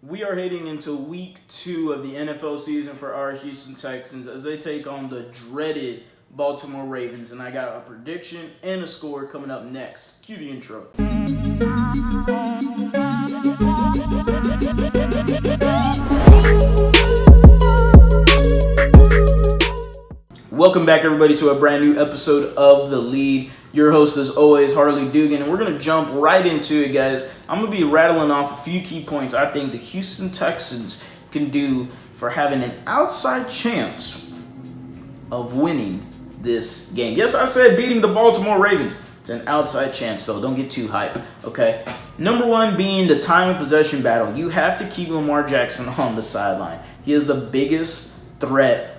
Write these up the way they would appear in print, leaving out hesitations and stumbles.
We are heading into week 2 of the NFL season for our Houston Texans as they take on the dreaded Baltimore Ravens. And I got a prediction and a score coming up next. Cue the intro. Welcome back, everybody, to a brand new episode of The Lead. Your host, as always, Harley Dugan, and we're going to jump right into it, guys. I'm going to be rattling off a few key points I think the Houston Texans can do for having an outside chance of winning this game. Yes, I said beating the Baltimore Ravens. It's an outside chance, though. Don't get too hyped, okay? Number one being the time of possession battle. You have to keep Lamar Jackson on the sideline. He is the biggest threat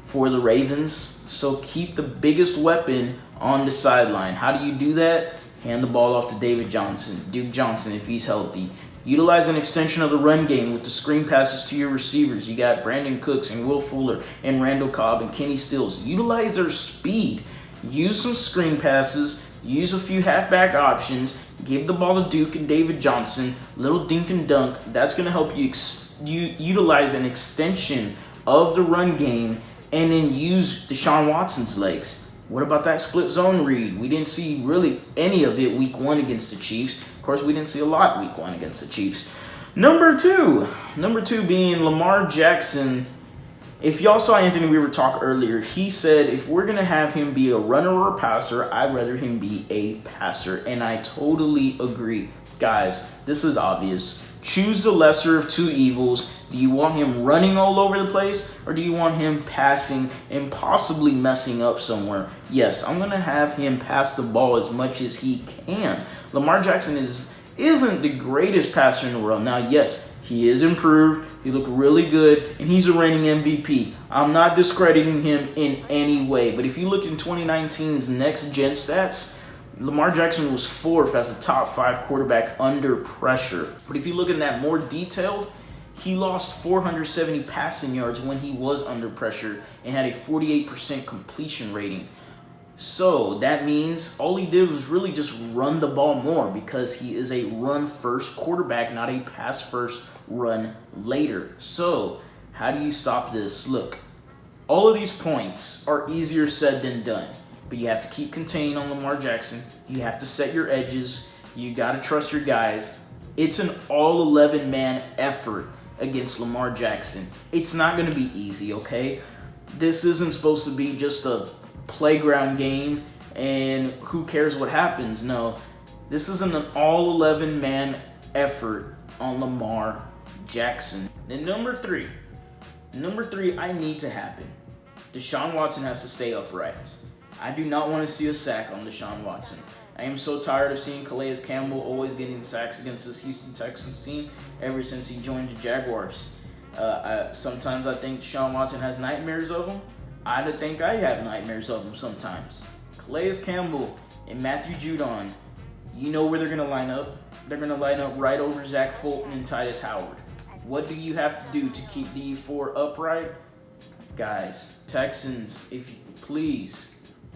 for the Ravens, so keep the biggest weapon on the sideline. How do you do that? Hand the ball off to Duke Johnson if he's healthy. Utilize an extension of the run game with the screen passes to your receivers. You got Brandon Cooks and Will Fuller and Randall Cobb and Kenny Stills. Utilize their speed. Use some screen passes. Use a few halfback options. Give the ball to Duke and David Johnson. Little dink and dunk. That's going to help you utilize an extension of the run game and then use Deshaun Watson's legs. What about that split zone read? We didn't see really any of it week 1 against the Chiefs. Of course, we didn't see a lot week 1 against the Chiefs. Number two being Lamar Jackson. If y'all saw Anthony Weaver talk earlier, he said if we're going to have him be a runner or a passer, I'd rather him be a passer. And I totally agree. Guys, this is obvious. Choose the lesser of two evils. Do you want him running all over the place, or do you want him passing and possibly messing up somewhere? Yes, I'm going to have him pass the ball as much as he can. Lamar Jackson isn't the greatest passer in the world. Now, yes, he is improved. He looked really good, and he's a reigning MVP. I'm not discrediting him in any way, but if you look in 2019's Next Gen stats, Lamar Jackson was 4th as a top 5 quarterback under pressure. But if you look at that more detailed, he lost 470 passing yards when he was under pressure and had a 48% completion rating. So that means all he did was really just run the ball more because he is a run-first quarterback, not a pass-first, run later. So how do you stop this? Look, all of these points are easier said than done. But you have to keep contained on Lamar Jackson. You have to set your edges. You got to trust your guys. It's an all 11-man effort against Lamar Jackson. It's not going to be easy, okay? This isn't supposed to be just a playground game and who cares what happens. No, this isn't an all 11-man effort on Lamar Jackson. Then number three, I need to happen. Deshaun Watson has to stay upright. I do not want to see a sack on Deshaun Watson. I am so tired of seeing Calais Campbell always getting sacks against this Houston Texans team ever since he joined the Jaguars. Sometimes I think Deshaun Watson has nightmares of him. I think I have nightmares of him sometimes. Calais Campbell and Matthew Judon, you know where they're going to line up. They're going to line up right over Zach Fulton and Titus Howard. What do you have to do to keep the 4 upright? Guys, Texans, if you please.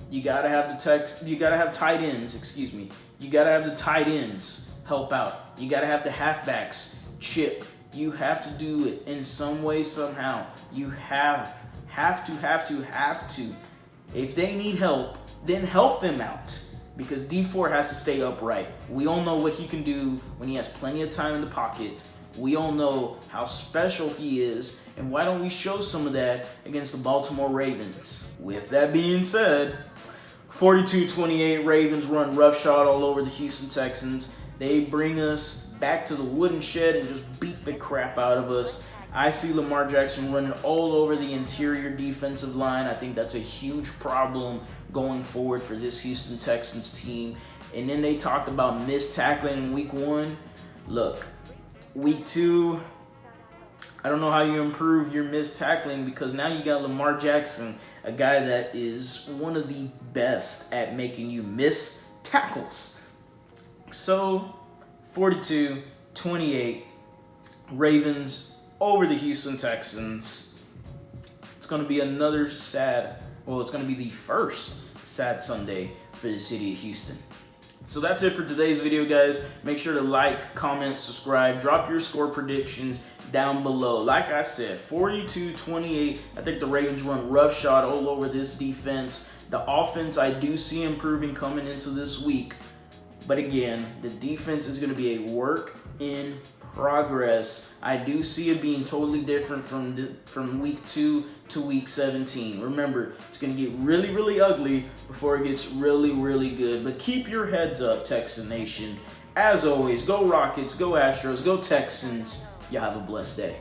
You gotta have tight ends, You gotta have the tight ends help out. You gotta have the halfbacks chip. You have to do it in some way, somehow. You have to. If they need help, then help them out. Because D4 has to stay upright. We all know what he can do when he has plenty of time in the pocket. We all know how special he is, and why don't we show some of that against the Baltimore Ravens? With that being said, 42-28 Ravens run roughshod all over the Houston Texans. They bring us back to the wooden shed and just beat the crap out of us. I see Lamar Jackson running all over the interior defensive line. I think that's a huge problem going forward for this Houston Texans team. And then they talked about missed tackling in week 1. Look, week 2, I don't know how you improve your missed tackling because now you got Lamar Jackson, a guy that is one of the best at making you miss tackles. So, 42-28, Ravens over the Houston Texans. It's going to be it's going to be the first sad Sunday for the city of Houston. So that's it for today's video, guys. Make sure to like, comment, subscribe, drop your score predictions down below. Like I said, 42-28. I think the Ravens run roughshod all over this defense. The offense, I do see improving coming into this week. But again, the defense is going to be a work in progress. I do see it being totally different from week 2 to week 17. Remember, it's going to get really, really ugly before it gets really, really good. But keep your heads up, Texan Nation. As always, go Rockets, go Astros, go Texans. You have a blessed day.